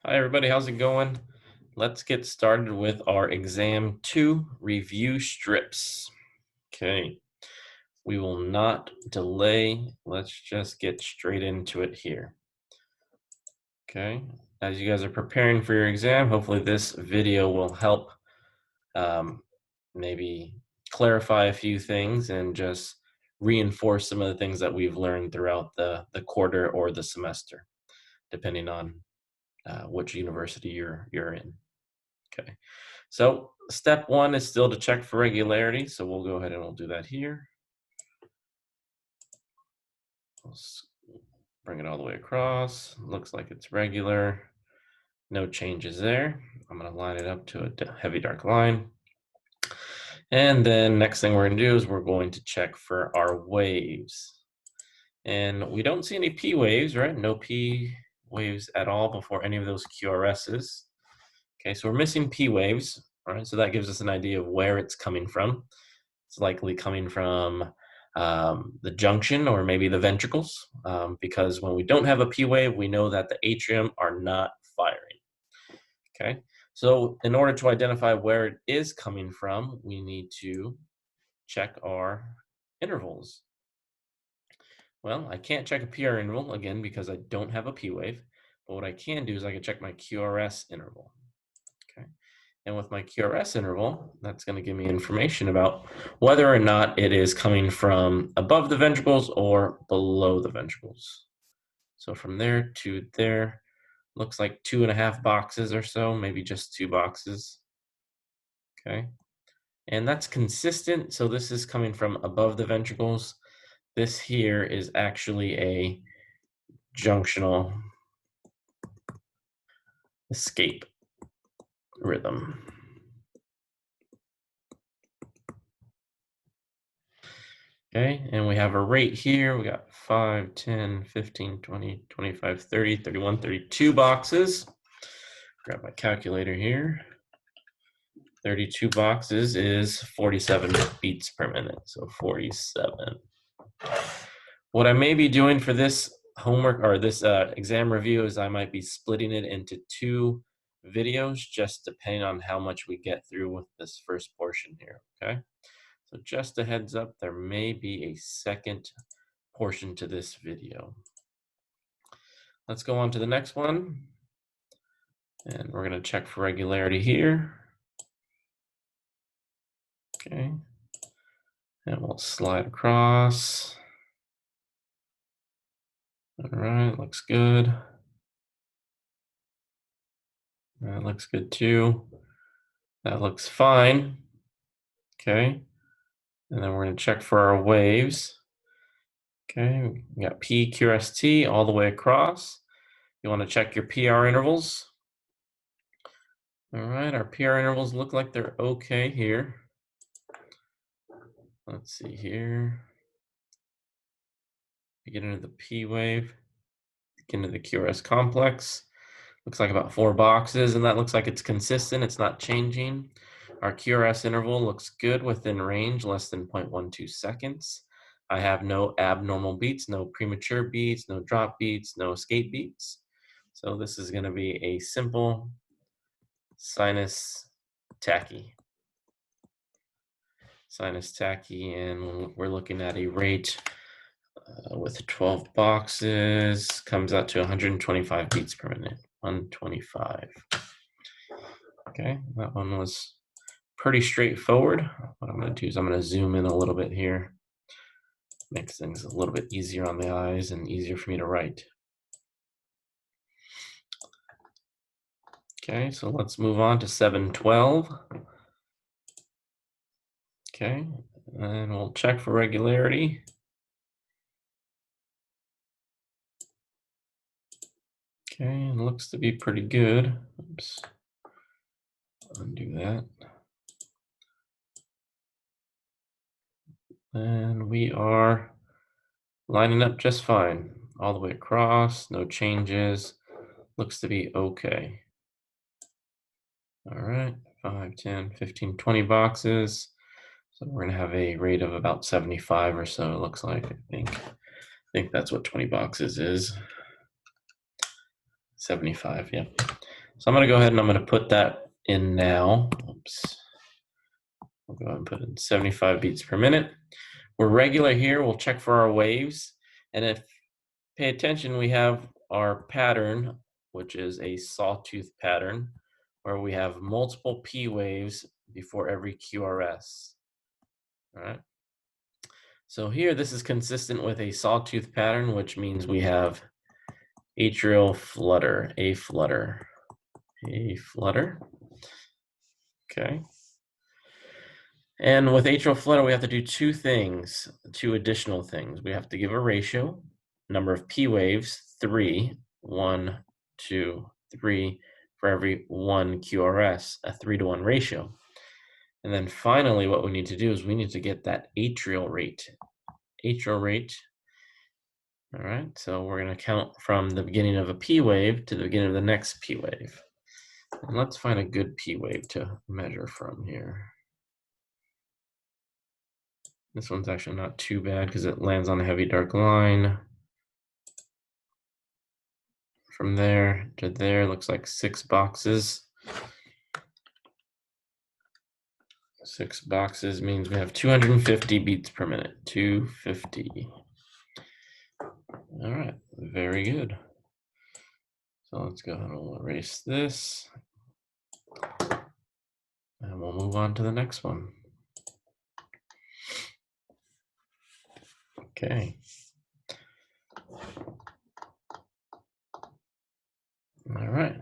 Hi, everybody. How's it going? Let's get started with our exam 2 review strips. Okay, we will not delay. Let's just get straight into it here. Okay, as you guys are preparing for your exam, hopefully this video will help maybe clarify a few things and just reinforce some of the things that we've learned throughout the quarter or the semester, depending on which university you're in. Okay, so step one is still to check for regularity. So we'll go ahead and we'll do that here. Let's bring it all the way across. Looks like it's regular. No changes there. I'm going to line it up to a heavy dark line. And then next thing we're going to do is we're going to check for our waves. And we don't see any P waves, right? No P waves at all before any of those QRSs. Okay, so we're missing P waves. All right, so that gives us an idea of where it's coming from. It's likely coming from the junction or maybe the ventricles, because when we don't have a P wave, we know that the atrium are not firing. Okay, so in order to identify where it is coming from, we need to check our intervals. Well, I can't check a PR interval, again, because I don't have a P wave, but what I can do is I can check my QRS interval. Okay. And with my QRS interval, that's going to give me information about whether or not it is coming from above the ventricles or below the ventricles. So from there to there, looks like 2.5 boxes or so, maybe just 2 boxes. Okay. And that's consistent. So this is coming from above the ventricles. This here is actually a junctional escape rhythm. Okay, and we have a rate here. We got 5, 10, 15, 20, 25, 30, 31, 32 boxes. Grab my calculator here. 32 boxes is 47 beats per minute, so 47. What I may be doing for this homework or this exam review is I might be splitting it into 2 videos, just depending on how much we get through with this first portion here, okay? So just a heads up, there may be a second portion to this video. Let's go on to the next one. And we're going to check for regularity here. Okay. And we'll slide across. All right, looks good. That looks good too. That looks fine. Okay. And then we're going to check for our waves. Okay, we got P, QRST all the way across. You want to check your PR intervals. All right, our PR intervals look like they're okay here. Let's see here. We get into the P wave, get into the QRS complex. Looks like about 4 boxes, and that looks like it's consistent. It's not changing. Our QRS interval looks good within range, less than 0.12 seconds. I have no abnormal beats, no premature beats, no drop beats, no escape beats. So this is going to be a simple sinus tachy. Sinus tachy, and we're looking at a rate with 12 boxes, comes out to 125 beats per minute. 125. Okay, that one was pretty straightforward. What I'm going to do is I'm going to zoom in a little bit here. Makes things a little bit easier on the eyes and easier for me to write. Okay, so let's move on to 712. Okay, and we'll check for regularity. Okay, it looks to be pretty good. Oops. Undo that. And we are lining up just fine. All the way across, no changes. Looks to be okay. All right, 5, 10, 15, 20 boxes. So we're gonna have a rate of about 75 or so, it looks like. I think that's what 20 boxes is. 75, yeah. So I'm going to go ahead and I'm going to put that in now. Oops. I'll go ahead and put in 75 beats per minute. We're regular here. We'll check for our waves. And if pay attention, we have our pattern, which is a sawtooth pattern, where we have multiple P waves before every QRS. All right. So here, this is consistent with a sawtooth pattern, which means we have atrial flutter, a flutter. Okay. And with atrial flutter, we have to do two additional things. We have to give a ratio, number of P waves, 3, 1, 2, 3, for every 1 QRS, a 3-to-1 ratio. And then finally, what we need to do is we need to get that atrial rate. All right, so we're going to count from the beginning of a P wave to the beginning of the next P wave. And let's find a good P wave to measure from here. This one's actually not too bad because it lands on a heavy dark line. From there to there looks like 6 boxes. 6 boxes means we have 250 beats per minute. 250. All right, very good. So let's go ahead and we'll erase this. And we'll move on to the next one. Okay. All right.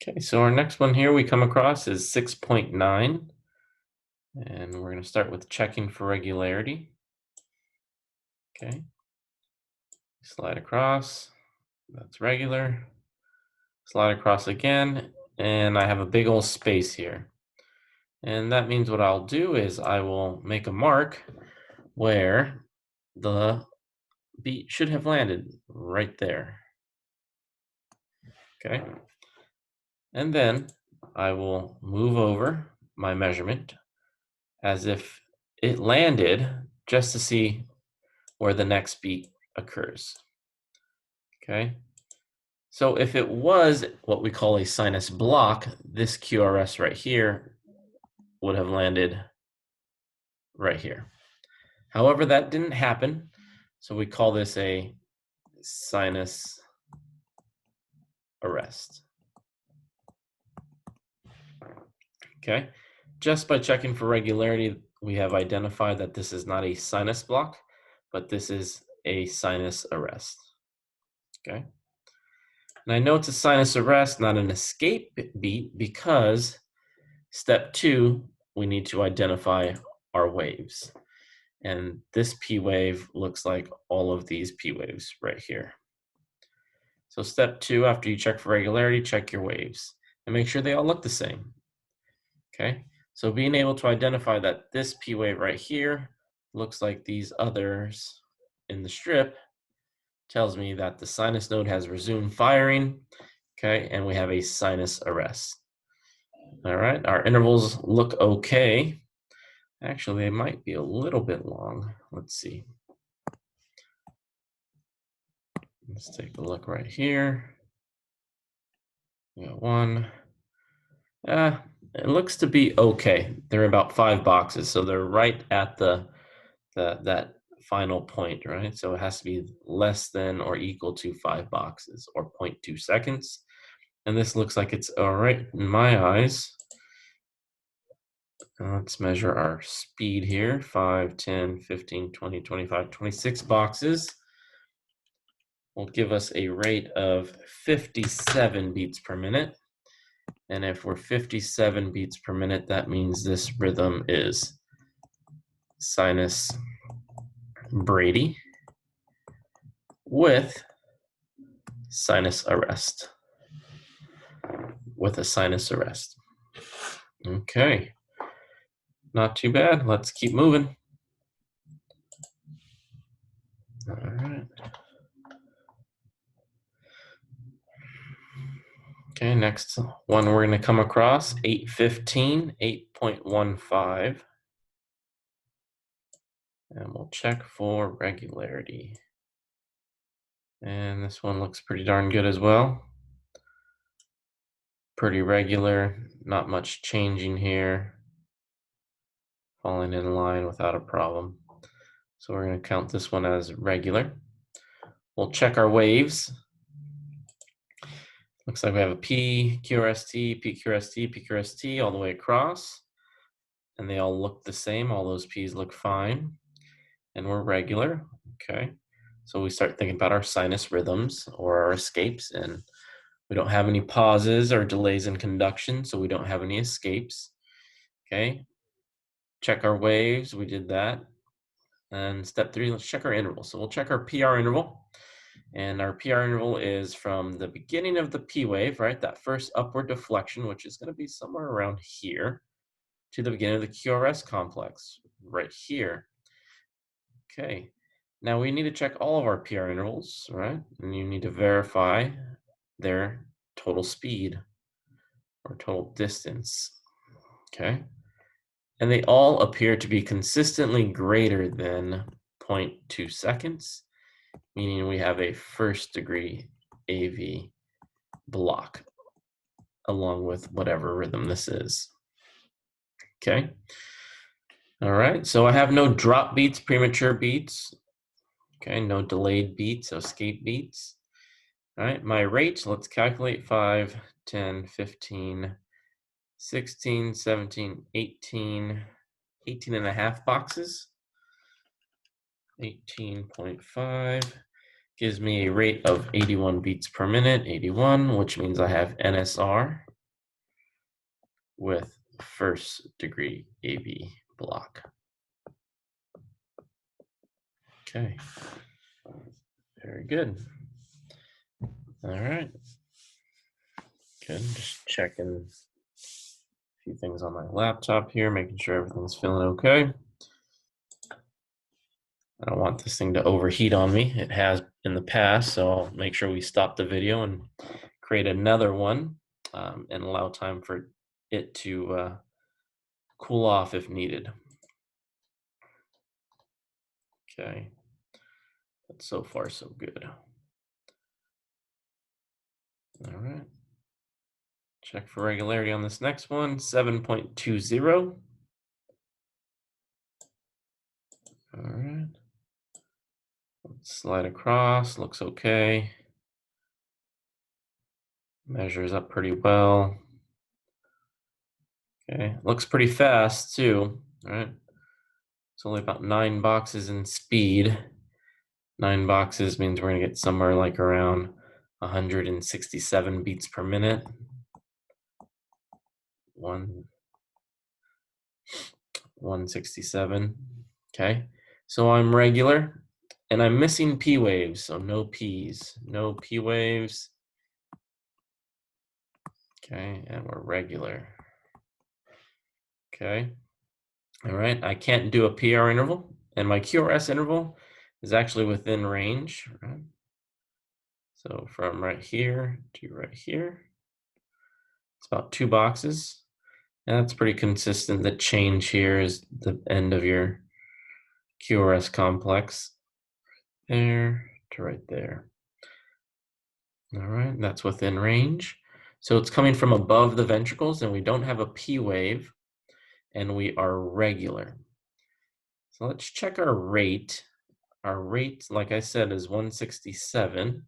Okay, so our next one here we come across is 6.9. And we're going to start with checking for regularity. Okay. Slide across. That's regular. Slide across again. And I have a big old space here. And that means what I'll do is I will make a mark where the beat should have landed right there. Okay. And then I will move over my measurement as if it landed just to see where the next beat occurs. Okay. So if it was what we call a sinus block, this QRS right here would have landed right here. However, that didn't happen. So we call this a sinus arrest. Okay. Just by checking for regularity, we have identified that this is not a sinus block, but this is a sinus arrest. Okay. And I know it's a sinus arrest, not an escape beat, because step 2, we need to identify our waves. And this P wave looks like all of these P waves right here. So step 2, after you check for regularity, check your waves and make sure they all look the same. Okay, so being able to identify that this P wave right here looks like these others in the strip tells me that the sinus node has resumed firing, okay, and we have a sinus arrest. All right, our intervals look okay. Actually, they might be a little bit long. Let's see. Let's take a look right here. We got one. It looks to be okay. They're about 5 boxes, so they're right at that final point, right? So it has to be less than or equal to 5 boxes or 0.2 seconds. And this looks like it's all right in my eyes. Let's measure our speed here. 5, 10, 15, 20, 25, 26 boxes will give us a rate of 57 beats per minute. And if we're 57 beats per minute, that means this rhythm is sinus brady with sinus arrest. With a sinus arrest. Okay. Not too bad. Let's keep moving. All right. Okay, next one we're going to come across, 815, 8.15. And we'll check for regularity. And this one looks pretty darn good as well. Pretty regular, not much changing here. Falling in line without a problem. So we're going to count this one as regular. We'll check our waves. Looks like we have a P, QRST, PQRST, PQRST all the way across. And they all look the same. All those P's look fine. And we're regular. Okay. So we start thinking about our sinus rhythms or our escapes. And we don't have any pauses or delays in conduction. So we don't have any escapes. Okay. Check our waves. We did that. And step 3, let's check our interval. So we'll check our PR interval. And our PR interval is from the beginning of the P wave, right? That first upward deflection, which is going to be somewhere around here, to the beginning of the QRS complex, right here. Okay. Now we need to check all of our PR intervals, right? And you need to verify their total speed or total distance. Okay. And they all appear to be consistently greater than 0.2 seconds, meaning we have a first degree AV block along with whatever rhythm this is. Okay. All right. So I have no drop beats, premature beats. Okay. No delayed beats, escape beats. All right. My rate, let's calculate 5, 10, 15, 16, 17, 18, 18 and a half boxes. 18.5 gives me a rate of 81 beats per minute, 81, which means I have NSR with first degree AV block. Okay, very good. All right, good. Just checking a few things on my laptop here, making sure everything's feeling okay. I don't want this thing to overheat on me. It has in the past, so I'll make sure we stop the video and create another one and allow time for it to cool off if needed. Okay, but so far so good. All right, check for regularity on this next one, 7.20. All right, let's slide across, looks okay. Measures up pretty well. Okay, looks pretty fast too, all right? It's only about 9 boxes in speed. 9 boxes means we're gonna get somewhere like around 167 beats per minute. 167, okay? So I'm regular, and I'm missing P waves, so no Ps, no P waves. Okay, and we're regular. Okay, all right, I can't do a PR interval, and my QRS interval is actually within range, right? So from right here to right here, it's about 2 boxes. And that's pretty consistent. The change here is the end of your QRS complex. There to right there. All right, that's within range. So it's coming from above the ventricles, and we don't have a P wave, and we are regular. So let's check our rate. Our rate, like I said, is 167.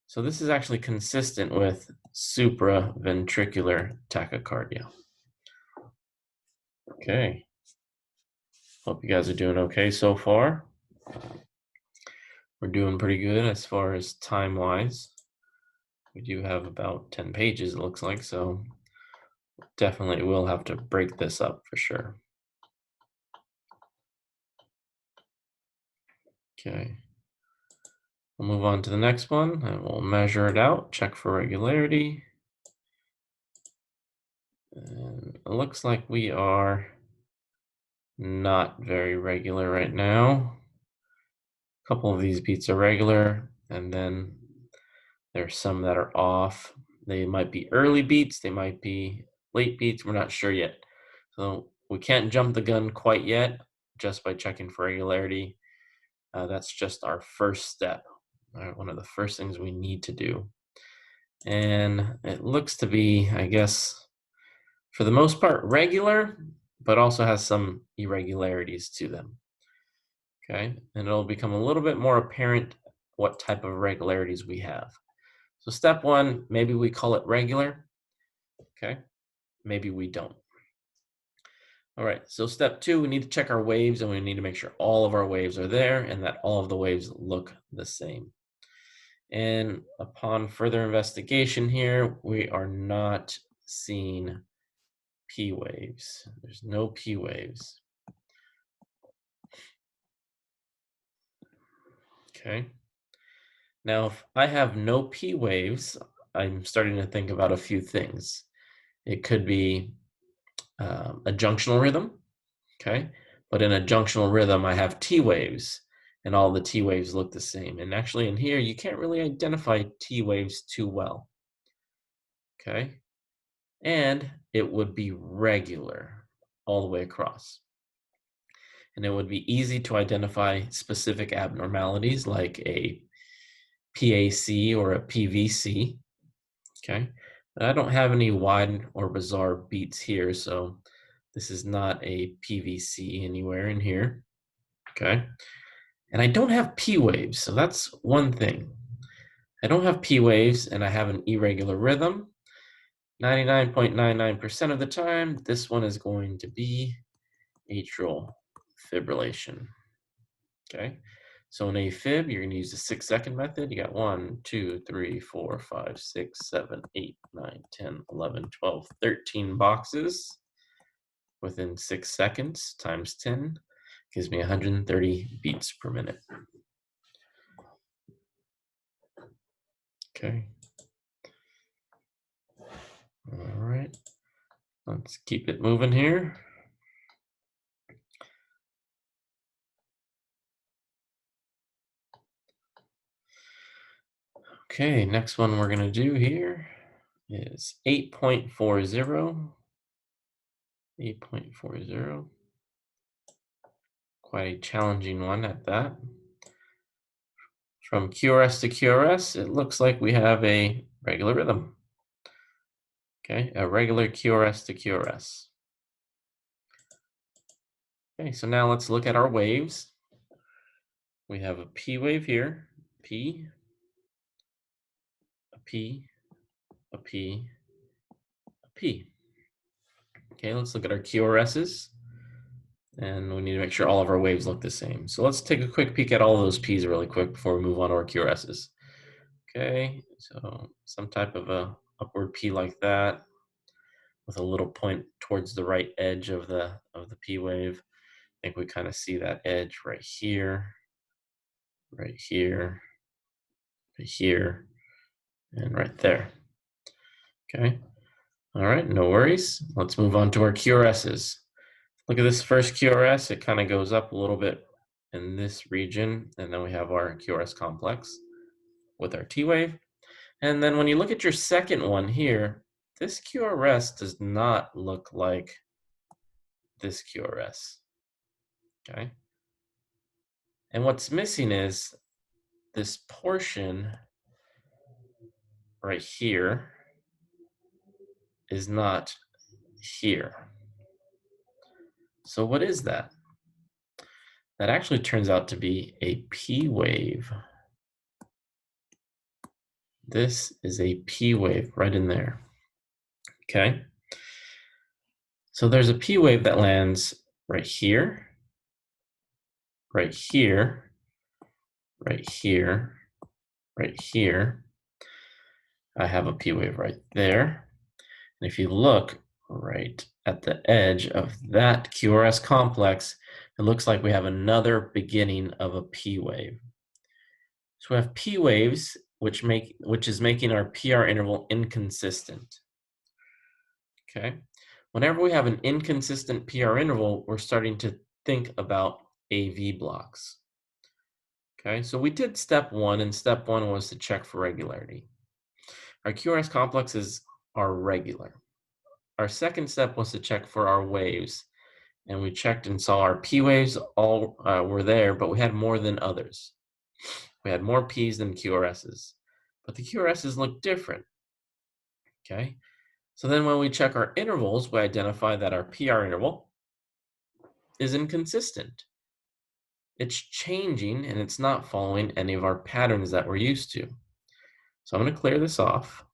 So this is actually consistent with supraventricular tachycardia. Okay. Hope you guys are doing okay so far. We're doing pretty good as far as time-wise. We do have about 10 pages, it looks like, so definitely will have to break this up for sure. Okay. We'll move on to the next one, and we'll measure it out, check for regularity. And it looks like we are not very regular right now. A couple of these beats are regular, and then there's some that are off. They might be early beats, they might be late beats, we're not sure yet. So we can't jump the gun quite yet just by checking for regularity. That's just our first step. All right, one of the first things we need to do. And it looks to be, I guess, for the most part, regular, but also has some irregularities to them. Okay, and it'll become a little bit more apparent what type of irregularities we have. So step one, maybe we call it regular. Okay, maybe we don't. All right, so step two, we need to check our waves, and we need to make sure all of our waves are there and that all of the waves look the same. And upon further investigation here, we are not seeing P waves. There's no P waves. Okay. Now, if I have no P waves, I'm starting to think about a few things. It could be a junctional rhythm, okay? But in a junctional rhythm, I have T waves, and all the T waves look the same. And actually in here, you can't really identify T waves too well, okay? And it would be regular all the way across. And it would be easy to identify specific abnormalities like a PAC or a PVC, okay? But I don't have any wide or bizarre beats here, so this is not a PVC anywhere in here, okay? And I don't have P waves, so that's one thing. I don't have P waves and I have an irregular rhythm. 99.99% of the time, this one is going to be atrial fibrillation. Okay, so in AFib, you're going to use the 6-second method. You got 1, 2, 3, 4, 5, 6, 7, 8, 9, 10, 11, 12, 13 boxes within 6 seconds times 10 gives me 130 beats per minute. Okay. All right. Let's keep it moving here. Okay, next one we're going to do here is 8.40. 8.40. Quite a challenging one at that. From QRS to QRS, it looks like we have a regular rhythm. Okay, a regular QRS to QRS. Okay, so now let's look at our waves. We have a P wave here, P, a P, a P, a P. Okay, let's look at our QRSs. And we need to make sure all of our waves look the same. So let's take a quick peek at all those P's really quick before we move on to our QRSs. Okay, so some type of a upward P like that with a little point towards the right edge of the P wave. I think we kind of see that edge right here, right here, right here, and right there. Okay, all right, no worries. Let's move on to our QRSs. Look at this first QRS, it kind of goes up a little bit in this region, and then we have our QRS complex with our T wave. And then when you look at your second one here, this QRS does not look like this QRS, okay? And what's missing is this portion right here is not here. So what is that? That actually turns out to be a P wave. This is a P wave right in there, okay? So there's a P wave that lands right here, right here, right here, right here. I have a P wave right there. And if you look right at the edge of that QRS complex, it looks like we have another beginning of a P wave. So we have P waves, which is making our PR interval inconsistent. Okay. Whenever we have an inconsistent PR interval, we're starting to think about AV blocks. Okay, so we did step one, and step one was to check for regularity. Our QRS complexes are regular. Our second step was to check for our waves, and we checked and saw our P waves all were there, but we had more than others. We had more P's than QRSs, but the QRSs look different, okay? So then when we check our intervals, we identify that our PR interval is inconsistent. It's changing and it's not following any of our patterns that we're used to. So I'm going to clear this off.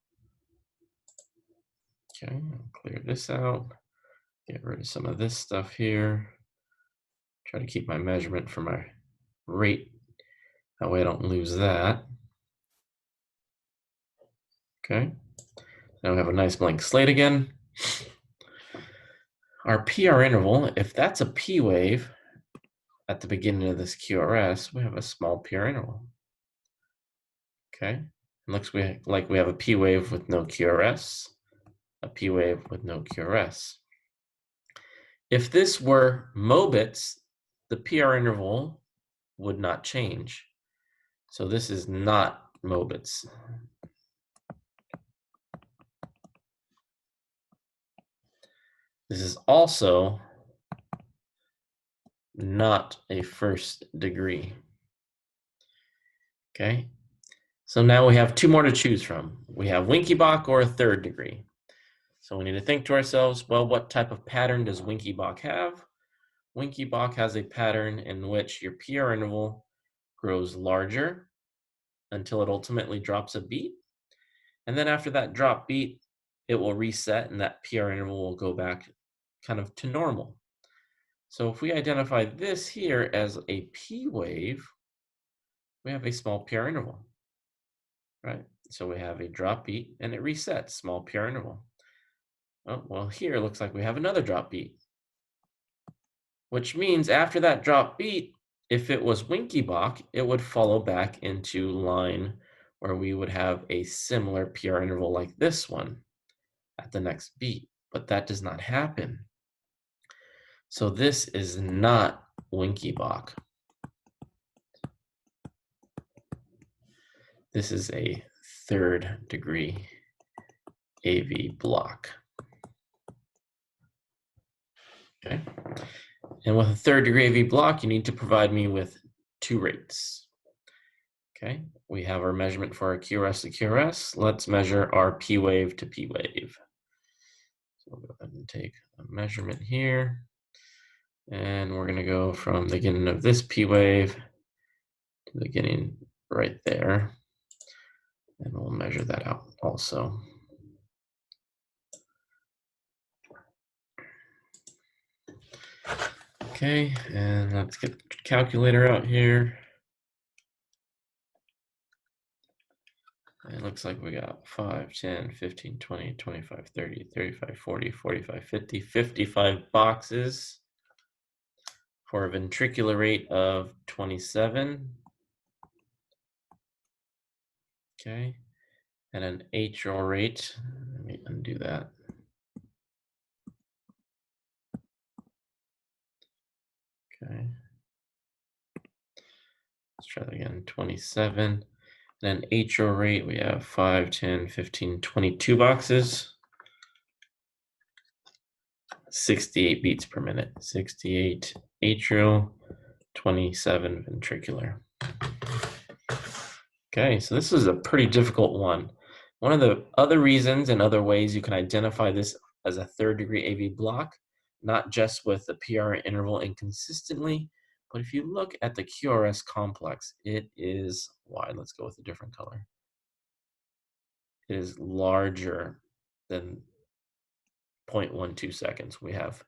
Okay, I'll clear this out. Get rid of some of this stuff here. Try to keep my measurement for my rate. That way I don't lose that. Okay. Now we have a nice blank slate again. Our PR interval, if that's a P wave at the beginning of this QRS, we have a small PR interval. Okay. It looks like we have a P wave with no QRS, a P wave with no QRS. If this were Mobitz, the PR interval would not change. So this is not Mobitz. This is also not a first degree. Okay, so now we have two more to choose from. We have Winky-Bach or a third degree. So we need to think to ourselves, well, what type of pattern does Winky-Bach have? Winky-Bach has a pattern in which your PR interval grows larger until it ultimately drops a beat. And then after that drop beat, it will reset and that PR interval will go back kind of to normal. So if we identify this here as a P wave, we have a small PR interval, right? So we have a drop beat and it resets, small PR interval. Oh, well, here it looks like we have another drop beat, which means after that drop beat, if it was Winky-Bach, it would follow back into line where we would have a similar PR interval like this one at the next beat, but that does not happen. So this is not Winky-Bach. This is a third degree AV block. Okay. And with a third degree AV block, you need to provide me with two rates. Okay. We have our measurement for our QRS to QRS. Let's measure our P wave to P wave. So we'll go ahead and take a measurement here. And we're going to go from the beginning of this P wave to the beginning right there. And we'll measure that out also. Okay, and let's get the calculator out here. It looks like we got 5, 10, 15, 20, 25, 30, 35, 40, 45, 50, 55 boxes for a ventricular rate of 27. Okay, and an atrial rate, let me undo that. Okay, let's try that again, 27. And an atrial rate, we have 5, 10, 15, 22 boxes. 68 beats per minute, 68 atrial, 27 ventricular. Okay, so this is a pretty difficult one. One of the other reasons and other ways you can identify this as a third degree AV block, not just with the PR interval inconsistently, but if you look at the QRS complex, it is wide. Let's go with a different color. It is larger than 0.12 seconds. We have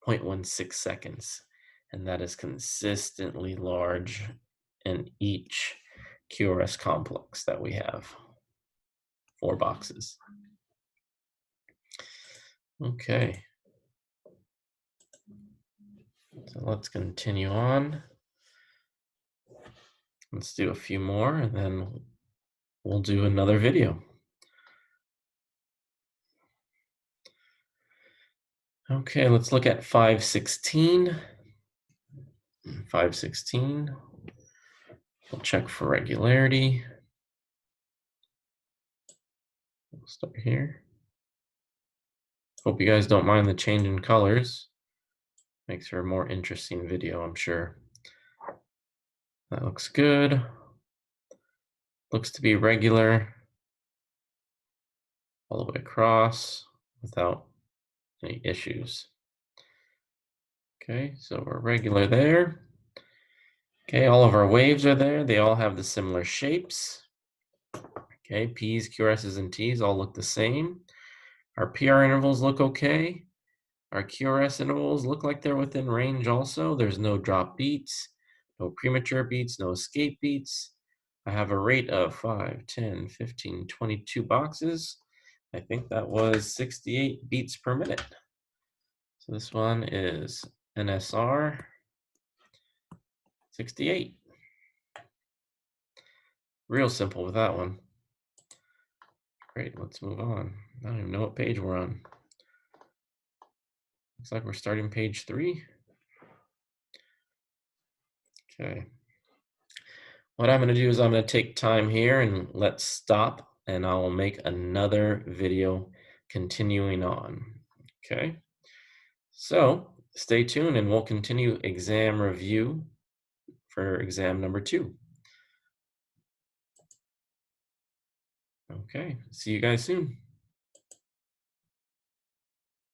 0.16 seconds, and that is consistently large in each QRS complex that we have. 4 boxes. Okay. So let's continue on. Let's do a few more and then we'll do another video. Okay, let's look at 516. 516. We'll check for regularity. We'll start here. Hope you guys don't mind the change in colors. Makes for a more interesting video, I'm sure. That looks good. Looks to be regular all the way across without any issues. Okay, so we're regular there. Okay, all of our waves are there. They all have the similar shapes. Okay, P's, QRS's, and T's all look the same. Our PR intervals look okay. Our QRS intervals look like they're within range also. There's no drop beats, no premature beats, no escape beats. I have a rate of 5, 10, 15, 22 boxes. I think that was 68 beats per minute. So this one is NSR 68. Real simple with that one. Great, let's move on. I don't even know what page we're on. Looks like we're starting page 3. Okay. What I'm going to do is I'm going to take time here and let's stop, and I will make another video continuing on. Okay. So stay tuned and we'll continue exam review for exam number 2. Okay. See you guys soon.